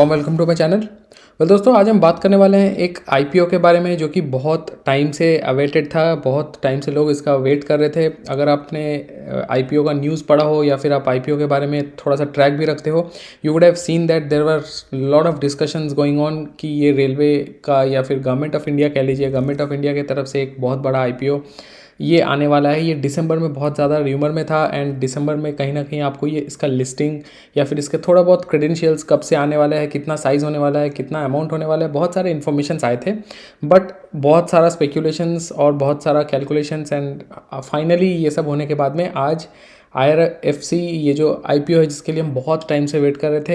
Welcome to my channel. दोस्तों, आज हम बात करने वाले हैं एक आईपीओ के बारे में जो कि बहुत टाइम से अवेटेड था। बहुत टाइम से लोग इसका वेट कर रहे थे। अगर आपने आईपीओ का न्यूज़ पढ़ा हो या फिर आप आईपीओ के बारे में थोड़ा सा ट्रैक भी रखते हो, you would have seen that there were lot of discussions going on कि ये रेलवे का या फिर गवर्नमेंट ऑफ इंडिया कह लीजिए, गवर्नमेंट ऑफ इंडिया की तरफ से एक बहुत बड़ा आईपीओ ये आने वाला है। ये दिसंबर में बहुत ज़्यादा र्यूमर में था एंड दिसंबर में कहीं ना कहीं आपको ये इसका लिस्टिंग या फिर इसके थोड़ा बहुत क्रेडेंशियल्स कब से आने वाला है, कितना साइज़ होने वाला है, कितना अमाउंट होने वाला है, बहुत सारे इन्फॉर्मेशंस आए थे। बट बहुत सारा स्पेक्यूलेशंस और बहुत सारा कैलकुलेशंस एंड फाइनली ये सब होने के बाद में आज IRFC ये जो आईपीओ है जिसके लिए हम बहुत टाइम से वेट कर रहे थे,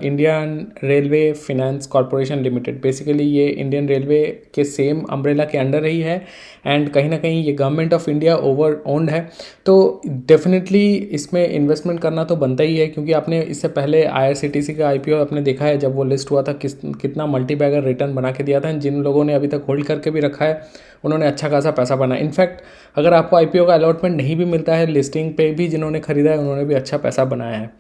Indian railway finance corporation limited, basically ये इंडियन रेलवे के सेम अम्ब्रेला के अंडर ही है एंड कहीं ना कहीं ये government of India over owned है। तो डेफिनेटली इसमें इन्वेस्टमेंट करना तो बनता ही है, क्योंकि आपने इससे पहले IRCTC का आईपीओ आपने देखा है जब वो लिस्ट हुआ था कितना मल्टी बैगर रिटर्न बना के दिया था। जिन लोगों ने अभी तक होल्ड करके भी रखा है उन्होंने अच्छा खासा पैसा बनाया। इनफैक्ट अगर आपको आईपीओ का अलॉटमेंट नहीं भी मिलता है, लिस्टिंग पे भी जिन्होंने खरीदा है उन्होंने भी अच्छा पैसा बनाया है।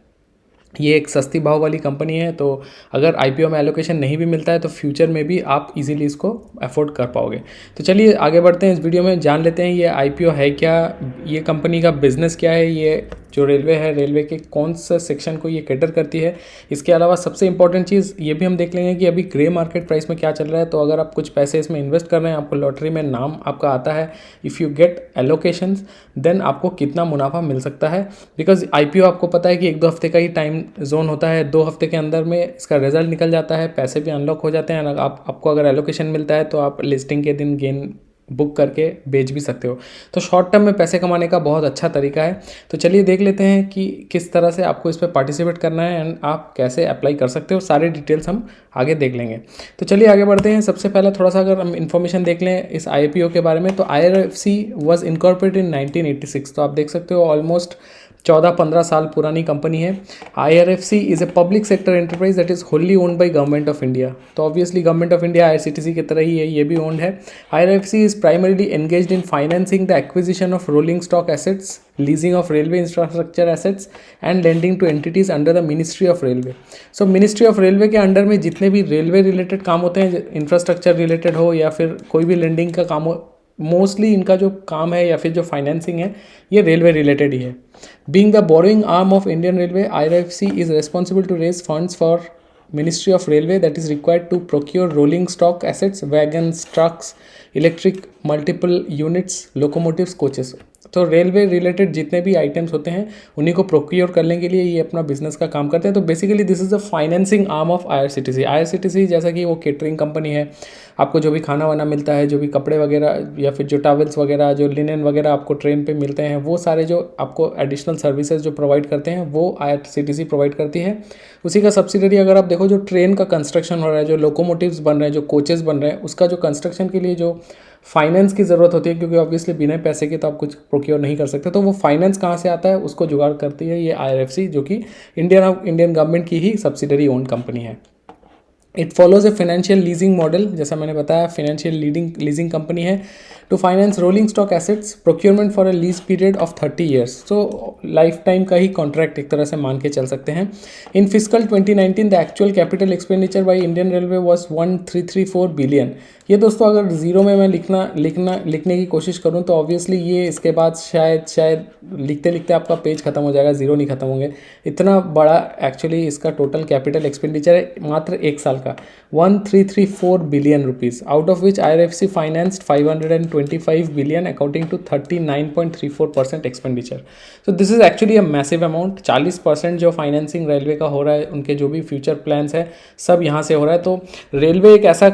ये एक सस्ती भाव वाली कंपनी है, तो अगर आईपीओ में एलोकेशन नहीं भी मिलता है तो फ्यूचर में भी आप इजीली इसको अफोर्ड कर पाओगे। तो चलिए आगे बढ़ते हैं, इस वीडियो में जान लेते हैं ये आईपीओ है क्या, ये कंपनी का बिजनेस क्या है, ये जो रेलवे है रेलवे के कौन सा सेक्शन को ये कैटर करती है। इसके अलावा सबसे इंपॉर्टेंट चीज़ ये भी हम देख लेंगे कि अभी ग्रे मार्केट प्राइस में क्या चल रहा है। तो अगर आप कुछ पैसे इसमें इन्वेस्ट कर रहे हैं, आपको लॉटरी में नाम आपका आता है, if you get allocations then आपको कितना मुनाफा मिल सकता है। बिकॉज आईपीओ आपको पता है कि 1-2 हफ्ते का ही टाइम जोन होता है, 2 हफ्ते के अंदर में इसका रिजल्ट निकल जाता है, पैसे भी अनलॉक हो जाते हैं। आपको अगर एलोकेशन मिलता है तो आप लिस्टिंग के दिन गेन बुक करके बेच भी सकते हो। तो शॉर्ट टर्म में पैसे कमाने का बहुत अच्छा तरीका है। तो चलिए देख लेते हैं कि किस तरह से आपको इस पर पार्टिसिपेट करना है एंड आप कैसे अप्लाई कर सकते हो। सारे डिटेल्स हम आगे देख लेंगे। तो चलिए आगे बढ़ते हैं। सबसे पहले थोड़ा सा अगर हम इन्फॉर्मेशन देख लें इस आईपीओ के बारे में, तो IRFC वॉज इनकॉर्पोरेटेड इन 1986। तो आप देख सकते हो ऑलमोस्ट 14-15 साल पुरानी कंपनी है। IRFC is a public sector enterprise that is wholly owned by government of India. तो obviously government of India IRCTC की तरह ही है, ये भी ओन्ड है। IRFC is primarily engaged in financing the acquisition of rolling stock assets, leasing of railway infrastructure assets and lending to entities under the ministry of railway. So ministry of railway के under में जितने भी railway related काम होते हैं, infrastructure related हो या फिर कोई भी लेंडिंग का काम हो, मोस्टली इनका जो काम है या फिर जो फाइनेंसिंग है ये रेलवे रिलेटेड ही है। Being the borrowing arm of Indian railway, IRFC is responsible to raise funds for ministry of railway that is required to procure rolling stock assets, wagons, trucks, electric multiple units, locomotives, coaches. तो railway related जितने भी items होते हैं उन्हीं को procure करने के लिए ये अपना बिजनेस का काम करते हैं। तो basically this is the financing arm of IRCTC जैसा कि वो केटरिंग कंपनी है, आपको जो भी खाना वाना मिलता है, जो भी कपड़े वगैरह या फिर जो टॉवल्स वगैरह, जो लिनन वगैरह आपको ट्रेन पे मिलते हैं, वो सारे जो आपको एडिशनल सर्विसेज जो प्रोवाइड करते हैं वो IRCTC प्रोवाइड करती है। उसी का सब्सिडरी अगर आप देखो, जो ट्रेन का कंस्ट्रक्शन हो रहा है, जो लोकोमोटिव्स बन रहे हैं, जो कोचेस बन रहे हैं, उसका जो कंस्ट्रक्शन के लिए जो फाइनेंस की ज़रूरत होती है, क्योंकि ऑब्वियसली बिना पैसे के तो आप कुछ प्रोक्योर नहीं कर सकते, तो वो फाइनेंस कहाँ से आता है उसको जुगाड़ करती है ये IRFC, जो कि इंडियन गवर्नमेंट की ही सब्सिडरी ओन कंपनी है। It follows a financial leasing model, जैसा मैंने बताया फाइनेंशियल लीजिंग कंपनी है, to finance rolling stock assets, procurement for a lease period of 30 years. So life time का ही कॉन्ट्रैक्ट एक तरह से मान के चल सकते हैं। In physical 2019 the actual capital expenditure by Indian railway was 1334 billion. ये दोस्तों अगर जीरो में मैं लिखने की कोशिश करूँ तो ऑब्वियसली ये इसके बाद शायद लिखते लिखते आपका पेज खत्म हो जाएगा, जीरो नहीं खत्म होंगे। इतना बड़ा एक्चुअली इसका टोटल कैपिटल एक्सपेंडिचर है मात्र एक साल का, 1334 billion rupees, out of which IRFC financed 525 billion accounting to 39.34% expenditure. तो this is actually a massive amount. 40% जो फाइनेंसिंग रेलवे का हो रहा है, उनके जो भी फ्यूचर प्लान्स है सब यहाँ से हो रहा है। तो रेलवे एक ऐसा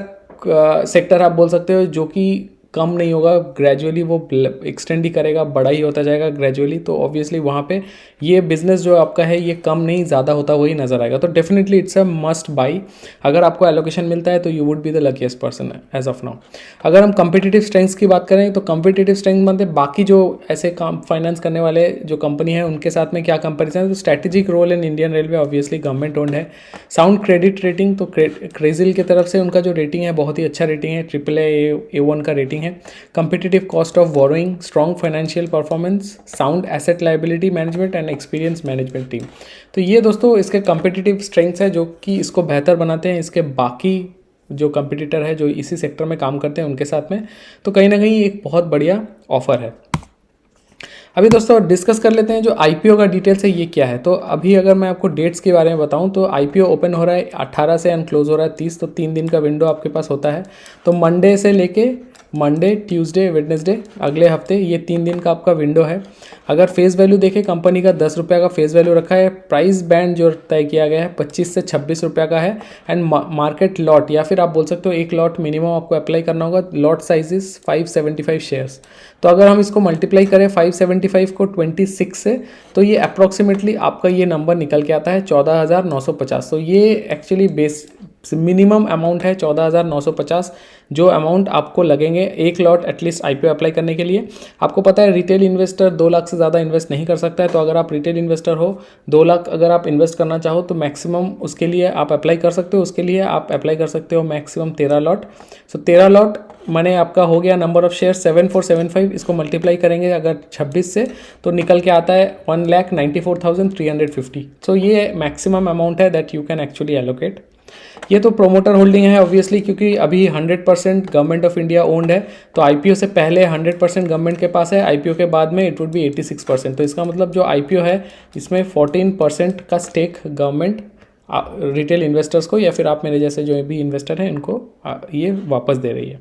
सेक्टर आप बोल सकते हो जो कि कम नहीं होगा, ग्रेजुअली वो एक्सटेंड ही करेगा, बड़ा ही होता जाएगा ग्रेजुअली। तो ऑब्वियसली वहाँ पे ये बिज़नेस जो आपका है ये कम नहीं ज़्यादा होता वही नज़र आएगा। तो definitely it's a must buy. अगर आपको एलोकेशन मिलता है तो you would be the luckiest person as of now. अगर हम कम्पिटिटिव स्ट्रेंथ्स की बात करें तो कम्पिटिटिव स्ट्रेंथ मतलब बाकी जो ऐसे काम फाइनेंस करने वाले जो कंपनी है उनके साथ में क्या कंपेरिजन है। तो strategic role in Indian railway obviously government owned है। साउंड क्रेडिट रेटिंग, तो क्रेजिल की तरफ से उनका जो रेटिंग है बहुत ही अच्छा रेटिंग है, AAA A1 का रेटिंग है। है, competitive cost of borrowing, strong financial performance, sound asset liability management and experience management team. तो ये दोस्तों इसके कंपिटिटिव स्ट्रेंथ्स है जो कि इसको बेहतर बनाते हैं इसके बाकी जो कंपिटिटर है जो इसी सेक्टर में काम करते हैं उनके साथ में। तो कहीं ना कहीं एक बहुत बढ़िया ऑफर है। अभी दोस्तों डिस्कस कर लेते हैं जो आईपीओ का डिटेल्स है ये क्या है। तो अभी अगर मैं आपको डेट्स के बारे में बताऊं तो आईपीओ ओपन हो रहा है 18 से एंड क्लोज हो रहा है 30, तो 3 दिन का विंडो आपके पास होता है। तो मंडे से लेके मंडे, ट्यूसडे, वेडनेसडे अगले हफ्ते, ये 3 दिन का आपका विंडो है। अगर फेस वैल्यू देखें कंपनी का 10 रुपये का फेस वैल्यू रखा है। प्राइस बैंड जो तय किया गया है 25 से 26 रुपये का है। एंड मार्केट लॉट या फिर आप बोल सकते हो एक लॉट मिनिमम आपको अप्लाई करना होगा। Lot size is 575 shares. तो अगर हम इसको मल्टीप्लाई करें 575 को 26 से तो ये अप्रॉक्सीमेटली आपका ये नंबर निकल के आता है 14,950। तो ये एक्चुअली बेस मिनिमम अमाउंट है 14,950 जो अमाउंट आपको लगेंगे एक लॉट एटलीस्ट आईपीओ अप्लाई करने के लिए। आपको पता है रिटेल इन्वेस्टर 2 लाख से ज़्यादा इन्वेस्ट नहीं कर सकता है। तो अगर आप रिटेल इन्वेस्टर हो 2 लाख अगर आप इन्वेस्ट करना चाहो तो मैक्सिमम उसके लिए आप अप्लाई कर सकते हो। उसके लिए आप अप्लाई कर सकते हो मैक्सिमम 13 लॉट। सो 13 लॉट मैंने आपका हो गया नंबर ऑफ शेयर 7475। इसको मल्टीप्लाई करेंगे अगर 26 से तो निकल के आता है 1,94,350। सो ये मैक्सिमम अमाउंट है that you can actually allocate. ये तो प्रोमोटर होल्डिंग है ऑब्वियसली क्योंकि अभी 100% गवर्नमेंट ऑफ इंडिया ओन्ड है। तो आईपीओ से पहले 100% गवर्नमेंट के पास है, आईपीओ के बाद में इट वुड बी 86%। तो इसका मतलब जो आईपीओ है इसमें 14% का स्टेक गवर्नमेंट रिटेल इन्वेस्टर्स को या फिर आप मेरे जैसे जो भी इन्वेस्टर हैं इनको ये वापस दे रही है।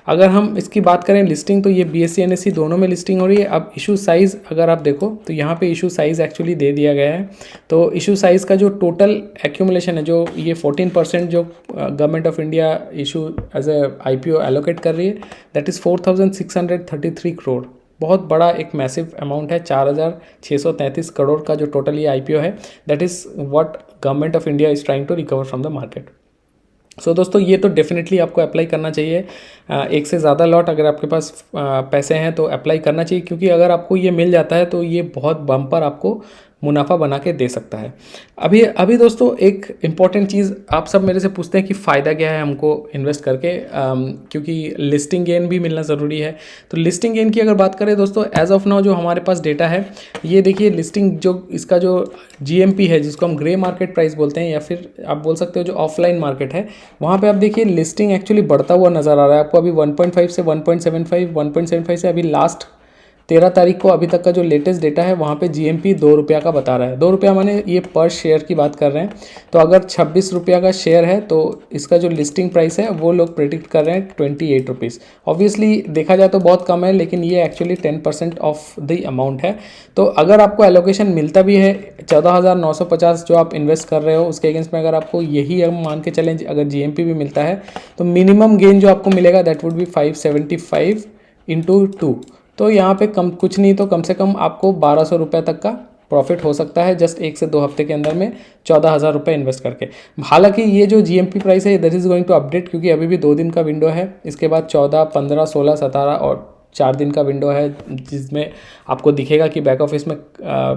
अगर हम इसकी बात करें लिस्टिंग तो ये बीएससी एनएससी दोनों में लिस्टिंग हो रही है। अब इशू साइज़ अगर आप देखो तो यहाँ पे इशू साइज़ एक्चुअली दे दिया गया है। तो इशू साइज़ का जो टोटल एक्यूमुलेशन है जो ये 14% जो government of India issue as a IPO allocate कर रही है दैट इज़ 4,633 करोड़। बहुत बड़ा एक मैसिव अमाउंट है। 4,633 करोड़ का जो टोटल ये आईपीओ है that is what government of India is trying to recover from the market. So दोस्तों ये तो डेफिनेटली आपको अप्लाई करना चाहिए। एक से ज़्यादा लॉट अगर आपके पास पैसे हैं तो अप्लाई करना चाहिए क्योंकि अगर आपको ये मिल जाता है तो ये बहुत बम्पर आपको मुनाफा बना के दे सकता है। अभी दोस्तों एक इम्पॉर्टेंट चीज़ आप सब मेरे से पूछते हैं कि फ़ायदा क्या है हमको इन्वेस्ट करके, क्योंकि लिस्टिंग गेन भी मिलना ज़रूरी है। तो लिस्टिंग गेन की अगर बात करें दोस्तों एज ऑफ नाउ जो हमारे पास डेटा है ये देखिए लिस्टिंग जो इसका जो जीएमपी है जिसको हम ग्रे मार्केट प्राइस बोलते हैं या फिर आप बोल सकते हो जो ऑफलाइन मार्केट है वहाँ पे आप देखिए लिस्टिंग एक्चुअली बढ़ता हुआ नज़र आ रहा है आपको। अभी 1.5 से 1.75 से अभी लास्ट 13 तारीख को अभी तक का जो लेटेस्ट डेटा है वहाँ पे जीएमपी 2 रुपया का बता रहा है। 2 रुपया माने ये पर शेयर की बात कर रहे हैं। तो अगर 26 रुपया का शेयर है तो इसका जो लिस्टिंग प्राइस है वो लोग प्रेडिक्ट कर रहे हैं 28 रुपीज़। ऑब्वियसली देखा जाए तो बहुत कम है लेकिन ये एक्चुअली 10% ऑफ द अमाउंट है। तो अगर आपको एलोकेशन मिलता भी है 14,950 जो आप इन्वेस्ट कर रहे हो उसके अगेंस्ट में अगर आपको यही हम मान के चलें अगर जीएमपी भी मिलता है तो मिनिमम गेन जो आपको मिलेगा दैट वुड बी 575 इंटू 2। तो यहाँ पे कम कुछ नहीं तो कम से कम आपको 1,200 रुपये तक का प्रॉफिट हो सकता है जस्ट 1 से 2 हफ्ते के अंदर में 14,000 रुपये इन्वेस्ट करके। हालांकि ये जो जीएमपी प्राइस है that is going to update क्योंकि अभी भी 2 दिन का विंडो है। इसके बाद 14, 15, 16, 17 और 4 दिन का विंडो है जिसमें आपको दिखेगा कि बैक ऑफिस में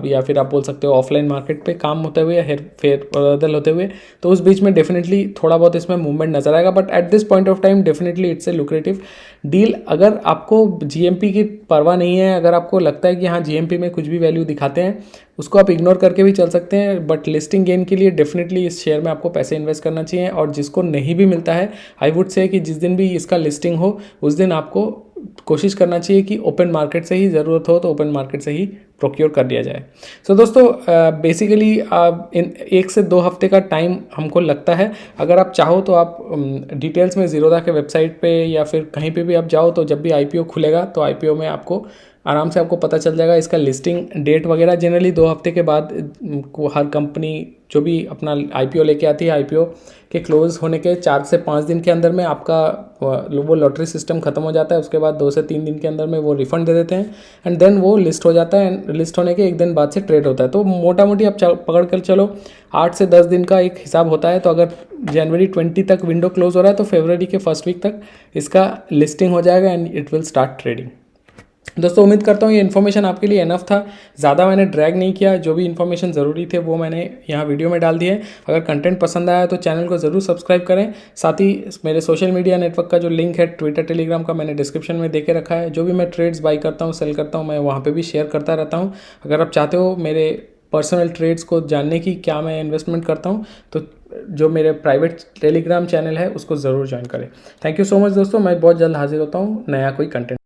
या फिर आप बोल सकते हो ऑफलाइन मार्केट पे काम होते हुए या फेर बदल होते हुए। तो उस बीच में डेफिनेटली थोड़ा बहुत इसमें मूवमेंट नजर आएगा but at this point of time definitely it's a lucrative deal. अगर आपको जीएमपी की परवाह नहीं है, अगर आपको लगता है कि हाँ जीएमपी में कुछ भी वैल्यू दिखाते हैं उसको आप इग्नोर करके भी चल सकते हैं बट लिस्टिंग गेन के लिए डेफिनेटली इस शेयर में आपको पैसे इन्वेस्ट करना चाहिए। और जिसको नहीं भी मिलता है आई वुड से कि जिस दिन भी इसका लिस्टिंग हो उस दिन आपको कोशिश करना चाहिए कि ओपन मार्केट से ही ज़रूरत हो तो ओपन मार्केट से ही प्रोक्योर कर दिया जाए। सो दोस्तों बेसिकली इन 1 से 2 हफ्ते का टाइम हमको लगता है। अगर आप चाहो तो आप डिटेल्स में ज़ीरोधा के वेबसाइट पे या फिर कहीं पे भी आप जाओ तो जब भी आईपीओ खुलेगा तो आईपीओ में आपको आराम से आपको पता चल जाएगा इसका लिस्टिंग डेट वगैरह। जनरली 2 हफ्ते के बाद हर कंपनी जो भी अपना आईपीओ लेके आती है आईपीओ के क्लोज होने के 4 से 5 दिन के अंदर में आपका वो लॉटरी सिस्टम खत्म हो जाता है। उसके बाद 2 से 3 दिन के अंदर में वो रिफंड दे देते हैं एंड देन वो लिस्ट हो जाता है एंड लिस्ट होने के 1 दिन बाद से ट्रेड होता है। तो मोटा मोटी आप पकड़ कर चलो 8 से 10 दिन का एक हिसाब होता है। तो अगर जनवरी 20 तक विंडो क्लोज हो रहा है तो फरवरी के फर्स्ट वीक तक इसका लिस्टिंग हो जाएगा and it will start trading. दोस्तों उम्मीद करता हूँ ये इन्फॉर्मेशन आपके लिए इनफ था। ज़्यादा मैंने ड्रैग नहीं किया, जो भी इन्फॉर्मेशन ज़रूरी थे वो मैंने यहाँ वीडियो में डाल दी है। अगर कंटेंट पसंद आया तो चैनल को ज़रूर सब्सक्राइब करें। साथ ही मेरे सोशल मीडिया नेटवर्क का जो लिंक है ट्विटर टेलीग्राम का मैंने डिस्क्रिप्शन में दे के रखा है। जो भी मैं ट्रेड्स बाई करता हूँ सेल करता हूँ मैं वहाँ पर भी शेयर करता रहता हूँ। अगर आप चाहते हो मेरे पर्सनल ट्रेड्स को जानने की, क्या मैं इन्वेस्टमेंट करता हूँ, तो जो मेरे प्राइवेट टेलीग्राम चैनल है उसको ज़रूर ज्वाइन करें। थैंक यू सो मच दोस्तों, मैं बहुत जल्द हाजिर होता हूँ नया कोई कंटेंट।